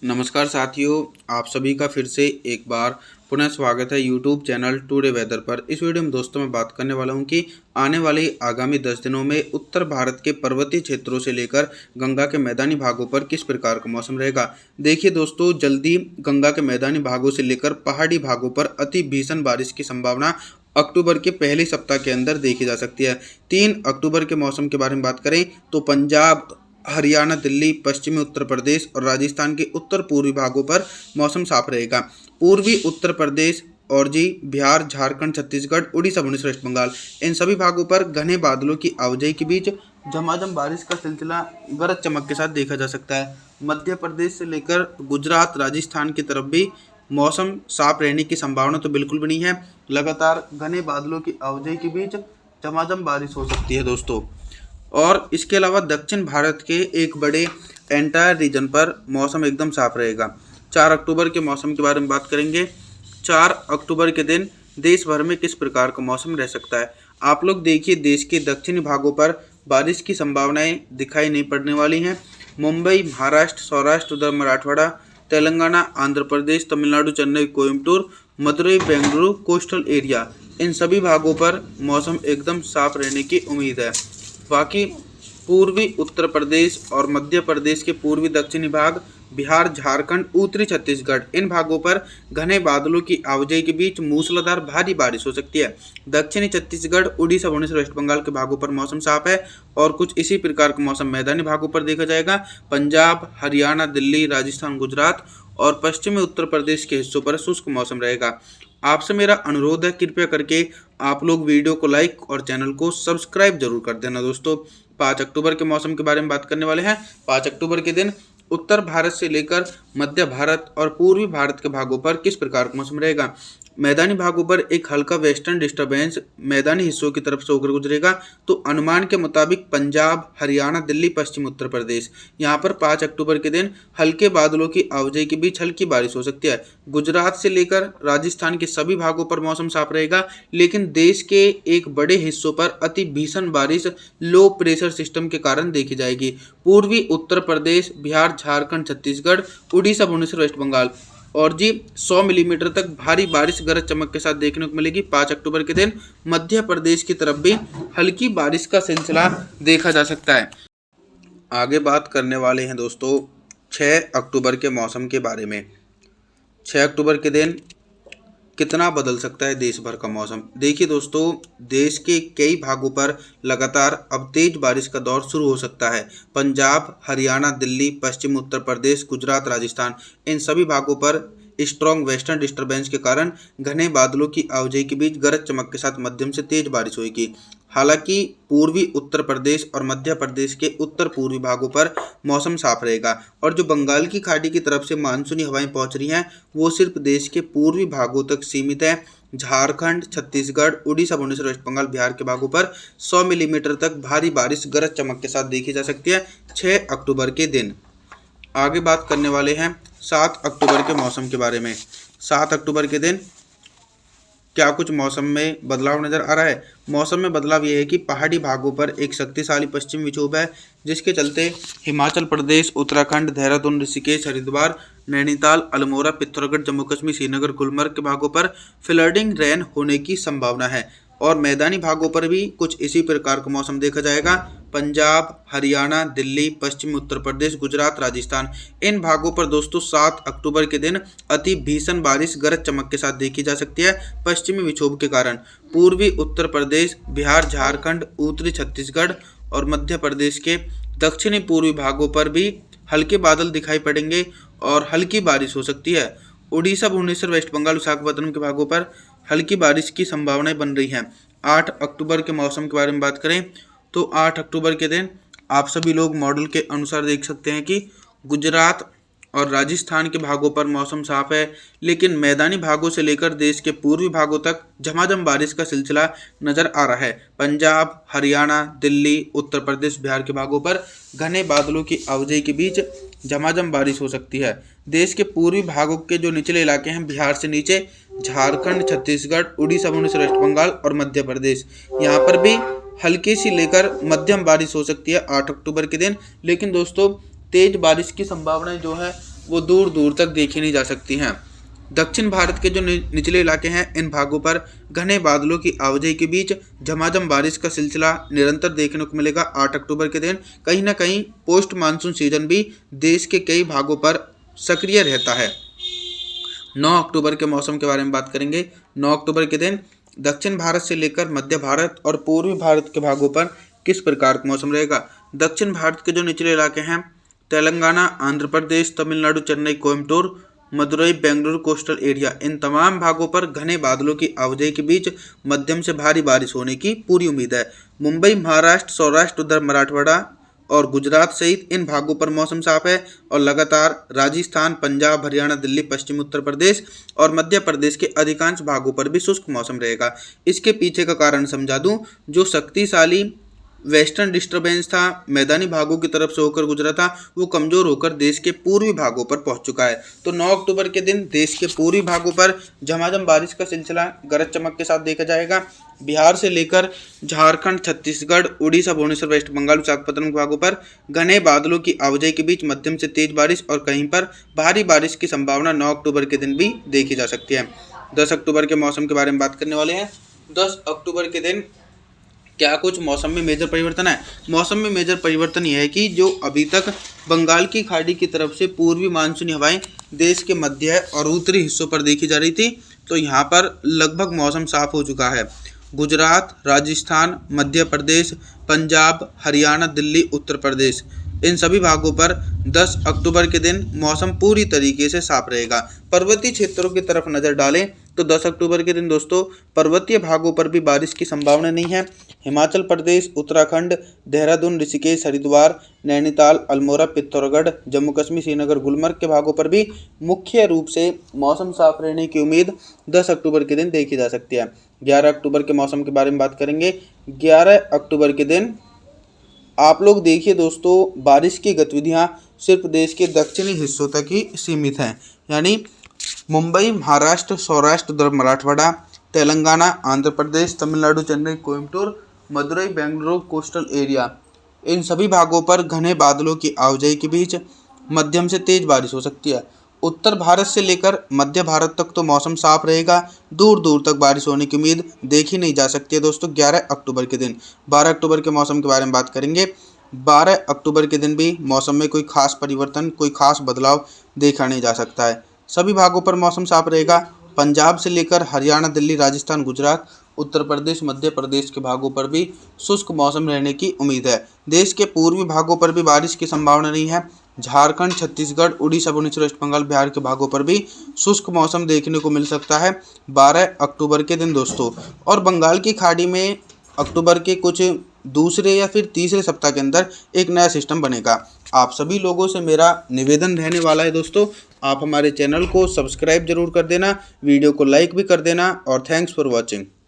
नमस्कार साथियों, आप सभी का फिर से एक बार पुनः स्वागत है यूट्यूब चैनल टुडे वेदर पर। इस वीडियो में दोस्तों मैं बात करने वाला हूं कि आने वाले आगामी 10 दिनों में उत्तर भारत के पर्वतीय क्षेत्रों से लेकर गंगा के मैदानी भागों पर किस प्रकार का मौसम रहेगा। देखिए दोस्तों, जल्दी गंगा के मैदानी भागों से लेकर पहाड़ी भागों पर अति भीषण बारिश की संभावना अक्टूबर के पहले सप्ताह के अंदर देखी जा सकती है। 3 अक्टूबर के मौसम के बारे में बात करें तो पंजाब, हरियाणा, दिल्ली, पश्चिमी उत्तर प्रदेश और राजस्थान के उत्तर पूर्वी भागों पर मौसम साफ रहेगा। पूर्वी उत्तर प्रदेश और बिहार, झारखंड, छत्तीसगढ़, उड़ीसा, भुवनेश्वर, वेस्ट बंगाल, इन सभी भागों पर घने बादलों की आवाजाही के बीच झमाझम बारिश का सिलसिला गरज चमक के साथ देखा जा सकता है। मध्य प्रदेश से लेकर गुजरात, राजस्थान की तरफ भी मौसम साफ रहने की संभावना तो बिल्कुल बनी है। लगातार घने बादलों की आवाजाही के बीच झमाझम बारिश हो सकती है दोस्तों। और इसके अलावा दक्षिण भारत के एक बड़े एंटायर रीजन पर मौसम एकदम साफ रहेगा। 4 अक्टूबर के मौसम के बारे में बात करेंगे। 4 अक्टूबर के दिन देश भर में किस प्रकार का मौसम रह सकता है। आप लोग देखिए, देश के दक्षिणी भागों पर बारिश की संभावनाएं दिखाई नहीं पड़ने वाली हैं। मुंबई, महाराष्ट्र, सौराष्ट्र, उधर मराठवाड़ा, तेलंगाना, आंध्र प्रदेश, तमिलनाडु, चेन्नई, कोयम्बटूर, मदुरई, बेंगलुरु, कोस्टल एरिया, इन सभी भागों पर मौसम एकदम साफ रहने की उम्मीद है। बाकी पूर्वी उत्तर प्रदेश और मध्य प्रदेश के पूर्वी दक्षिणी भाग, बिहार, झारखंड, उत्तरी छत्तीसगढ़, इन भागों पर घने बादलों की आवाजाही के बीच मूसलाधार भारी बारिश हो सकती है। दक्षिणी छत्तीसगढ़, उड़ीसा, भुवनेश्वर, वेस्ट बंगाल के भागों पर मौसम साफ है और कुछ इसी प्रकार का मौसम मैदानी भागों पर देखा जाएगा। पंजाब, हरियाणा, दिल्ली, राजस्थान, गुजरात और पश्चिमी उत्तर प्रदेश के हिस्सों पर शुष्क मौसम रहेगा। आपसे मेरा अनुरोध है, कृपया करके आप लोग वीडियो को लाइक और चैनल को सब्सक्राइब जरूर कर देना दोस्तों। 5 अक्टूबर के मौसम के बारे में बात करने वाले हैं। 5 अक्टूबर के दिन उत्तर भारत से लेकर मध्य भारत और पूर्वी भारत के भागों पर किस प्रकार का मौसम रहेगा। मैदानी भागों पर एक हल्का वेस्टर्न डिस्टर्बेंस मैदानी हिस्सों की तरफ से होकर गुजरेगा, तो अनुमान के मुताबिक पंजाब, हरियाणा, दिल्ली, पश्चिम उत्तर प्रदेश, यहाँ पर 5 अक्टूबर के दिन हल्के बादलों की आवाजाही के बीच हल्की बारिश हो सकती है। गुजरात से लेकर राजस्थान के सभी भागों पर मौसम साफ रहेगा, लेकिन देश के एक बड़े हिस्सों पर अति भीषण बारिश लो प्रेशर सिस्टम के कारण देखी जाएगी। पूर्वी उत्तर प्रदेश, बिहार, झारखंड, छत्तीसगढ़, उड़ीसा, भुवनेश्वर, वेस्ट बंगाल और 100 मिलीमीटर तक भारी बारिश गरज चमक के साथ देखने को मिलेगी। 5 अक्टूबर के दिन मध्य प्रदेश की तरफ भी हल्की बारिश का सिलसिला देखा जा सकता है। आगे बात करने वाले हैं दोस्तों 6 अक्टूबर के मौसम के बारे में। 6 अक्टूबर के दिन कितना बदल सकता है देश भर का मौसम। देखिए दोस्तों, देश के कई भागों पर लगातार अब तेज बारिश का दौर शुरू हो सकता है। पंजाब, हरियाणा, दिल्ली, पश्चिम उत्तर प्रदेश, गुजरात, राजस्थान, इन सभी भागों पर स्ट्रॉन्ग वेस्टर्न डिस्टर्बेंस के कारण घने बादलों की आवाजाही के बीच गरज चमक के साथ मध्यम से तेज बारिश होगी। हालांकि पूर्वी उत्तर प्रदेश और मध्य प्रदेश के उत्तर पूर्वी भागों पर मौसम साफ रहेगा और जो बंगाल की खाड़ी की तरफ से मानसूनी हवाएं पहुंच रही हैं वो सिर्फ देश के पूर्वी भागों तक सीमित है। झारखंड, छत्तीसगढ़, उड़ीसा, भुवनेश्वर, वेस्ट बंगाल, बिहार के भागों पर 100 मिलीमीटर तक भारी बारिश गरज चमक के साथ देखी जा सकती है 6 अक्टूबर के दिन। आगे बात करने वाले हैं 7 अक्टूबर के मौसम के बारे में। 7 अक्टूबर के दिन क्या कुछ मौसम में बदलाव नजर आ रहा है। मौसम में बदलाव यह है कि पहाड़ी भागों पर एक शक्तिशाली पश्चिमी विक्षोभ है, जिसके चलते हिमाचल प्रदेश, उत्तराखंड, देहरादून, ऋषिकेश, हरिद्वार, नैनीताल, अल्मोड़ा, पिथौरागढ़, जम्मू कश्मीर, श्रीनगर, गुलमर्ग के भागों पर फ्लडिंग रेन होने की संभावना है और मैदानी भागों पर भी कुछ इसी प्रकार का मौसम देखा जाएगा। पंजाब, हरियाणा, दिल्ली, पश्चिमी उत्तर प्रदेश, गुजरात, राजस्थान, इन भागों पर दोस्तों 7 अक्टूबर के दिन अति भीषण बारिश गरज चमक के साथ देखी जा सकती है पश्चिमी विक्षोभ के कारण। पूर्वी उत्तर प्रदेश, बिहार, झारखंड, उत्तरी छत्तीसगढ़ और मध्य प्रदेश के दक्षिणी पूर्वी भागों पर भी हल्के बादल दिखाई पड़ेंगे और हल्की बारिश हो सकती है। उड़ीसा, भुवनेश्वर, वेस्ट बंगाल, विशाखापत्तनम के भागों पर हल्की बारिश की संभावनाएं बन रही हैं। 8 अक्टूबर के मौसम के बारे में बात करें तो 8 अक्टूबर के दिन आप सभी लोग मॉडल के अनुसार देख सकते हैं कि गुजरात और राजस्थान के भागों पर मौसम साफ है, लेकिन मैदानी भागों से लेकर देश के पूर्वी भागों तक झमाझम बारिश का सिलसिला नजर आ रहा है। पंजाब, हरियाणा, दिल्ली, उत्तर प्रदेश, बिहार के भागों पर घने बादलों की आवाजाही के बीच झमाझम बारिश हो सकती है। देश के पूर्वी भागों के जो निचले इलाके हैं, बिहार से नीचे झारखंड, छत्तीसगढ़, उड़ीसा, भुवनेश्वर, वेस्ट बंगाल और मध्य प्रदेश, यहाँ पर भी हल्की सी लेकर मध्यम बारिश हो सकती है 8 अक्टूबर के दिन। लेकिन दोस्तों तेज बारिश की संभावना जो है वो दूर दूर तक देखी नहीं जा सकती हैं। दक्षिण भारत के जो निचले इलाके हैं, इन भागों पर घने बादलों की आवाजाही के बीच झमाझम बारिश का सिलसिला निरंतर देखने को मिलेगा। 8 अक्टूबर के दिन कहीं ना कहीं पोस्ट मानसून सीजन भी देश के कई भागों पर सक्रिय रहता है। 9 अक्टूबर के मौसम के बारे में बात करेंगे। 9 अक्टूबर के दिन दक्षिण भारत से लेकर मध्य भारत और पूर्वी भारत के भागों पर किस प्रकार का मौसम रहेगा। दक्षिण भारत के जो निचले इलाके हैं, तेलंगाना, आंध्र प्रदेश, तमिलनाडु, चेन्नई, कोयम्बटूर, मदुरई, बेंगलुरु कोस्टल एरिया, इन तमाम भागों पर घने बादलों की आवाजाही के बीच मध्यम से भारी बारिश होने की पूरी उम्मीद है। मुंबई, महाराष्ट्र, सौराष्ट्र, उधर मराठवाड़ा और गुजरात सहित इन भागों पर मौसम साफ है और लगातार राजस्थान, पंजाब, हरियाणा, दिल्ली, पश्चिमी उत्तर प्रदेश और मध्य प्रदेश के अधिकांश भागों पर भी शुष्क मौसम रहेगा। इसके पीछे का कारण समझा दूं, जो शक्तिशाली वेस्टर्न डिस्टर्बेंस था, मैदानी भागों की तरफ से होकर गुजरा था, वो कमजोर होकर देश के पूर्वी भागों पर पहुंच चुका है। तो 9 अक्टूबर के दिन देश के पूर्वी भागों पर झमाझम बारिश का सिलसिला गरज चमक के साथ देखा जाएगा। बिहार से लेकर झारखंड, छत्तीसगढ़, उड़ीसा, भुवनेश्वर, वेस्ट बंगाल, विशाखापत्तनम भागों पर घने बादलों की आवाजाही के बीच मध्यम से तेज बारिश और कहीं पर भारी बारिश की संभावना 9 अक्टूबर के दिन भी देखी जा सकती है। 10 अक्टूबर के मौसम के बारे में बात करने वाले हैं। 10 अक्टूबर के दिन क्या कुछ मौसम में मेजर परिवर्तन है। मौसम में मेजर परिवर्तन यह है कि जो अभी तक बंगाल की खाड़ी की तरफ से पूर्वी मानसूनी हवाएं देश के मध्य और उत्तरी हिस्सों पर देखी जा रही थी, तो यहाँ पर लगभग मौसम साफ हो चुका है। गुजरात, राजस्थान, मध्य प्रदेश, पंजाब, हरियाणा, दिल्ली, उत्तर प्रदेश, इन सभी भागों पर 10 अक्टूबर के दिन मौसम पूरी तरीके से साफ रहेगा। पर्वतीय क्षेत्रों की तरफ नज़र डालें तो 10 अक्टूबर के दिन दोस्तों पर्वतीय भागों पर भी बारिश की संभावना नहीं है। हिमाचल प्रदेश, उत्तराखंड, देहरादून, ऋषिकेश, हरिद्वार, नैनीताल, अल्मोड़ा, पिथौरागढ़, जम्मू कश्मीर, श्रीनगर, गुलमर्ग के भागों पर भी मुख्य रूप से मौसम साफ रहने की उम्मीद 10 अक्टूबर के दिन देखी जा सकती है। 11 अक्टूबर के मौसम के बारे में बात करेंगे। 11 अक्टूबर के दिन आप लोग देखिए दोस्तों, बारिश की गतिविधियां सिर्फ देश के दक्षिणी हिस्सों तक ही सीमित हैं, यानी मुंबई, महाराष्ट्र, सौराष्ट्र, उधर मराठवाड़ा, तेलंगाना, आंध्र प्रदेश, तमिलनाडु, चेन्नई, कोयम्बटूर, मदुरई, बेंगलुरु कोस्टल एरिया, इन सभी भागों पर घने बादलों की आवाजाही के बीच मध्यम से तेज बारिश हो सकती है। उत्तर भारत से लेकर मध्य भारत तक तो मौसम साफ रहेगा, दूर दूर तक बारिश होने की उम्मीद देखी नहीं जा सकती है दोस्तों 11 अक्टूबर के दिन। 12 अक्टूबर के मौसम के बारे में बात करेंगे। 12 अक्टूबर के दिन भी मौसम में कोई खास परिवर्तन, कोई खास बदलाव देखा नहीं जा सकता है। सभी भागों पर मौसम साफ रहेगा। पंजाब से लेकर हरियाणा, दिल्ली, राजस्थान, गुजरात, उत्तर प्रदेश, मध्य प्रदेश के भागों पर भी शुष्क मौसम रहने की उम्मीद है। देश के पूर्वी भागों पर भी बारिश की संभावना नहीं है। झारखंड, छत्तीसगढ़, उड़ीसा, भुवनेश्वर, वेस्ट बंगाल, बिहार के भागों पर भी शुष्क मौसम देखने को मिल सकता है 12 अक्टूबर के दिन दोस्तों। और बंगाल की खाड़ी में अक्टूबर के कुछ दूसरे या फिर तीसरे सप्ताह के अंदर एक नया सिस्टम बनेगा। आप सभी लोगों से मेरा निवेदन रहने वाला है दोस्तों, आप हमारे चैनल को सब्सक्राइब जरूर कर देना, वीडियो को लाइक भी कर देना और थैंक्स फॉर वॉचिंग।